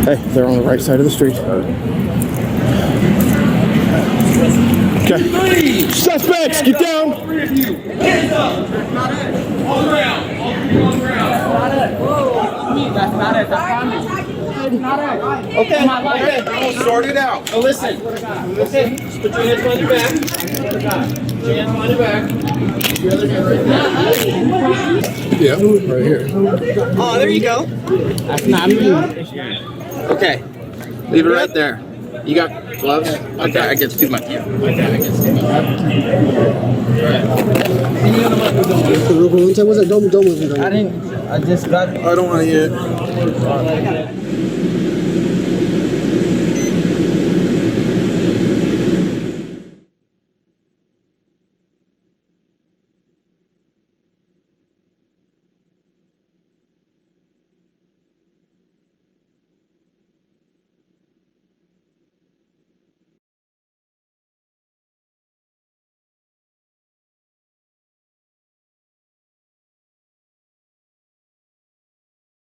Hey, they're on the right side of the street. Okay. Suspects, get down! All three of you, hands up! On the ground. All three on the ground. That's not it. That's not it. Okay. Sort it out. So listen. Okay. Just put your hands behind your back. Put your hands behind your back. Your other hand right there. Yeah, right here. Oh, there you go. That's not me. Okay. Leave it right there. You got gloves? Okay, I get too much. Yeah. Okay, I get too much. Don't. I just got. I don't want to hear it.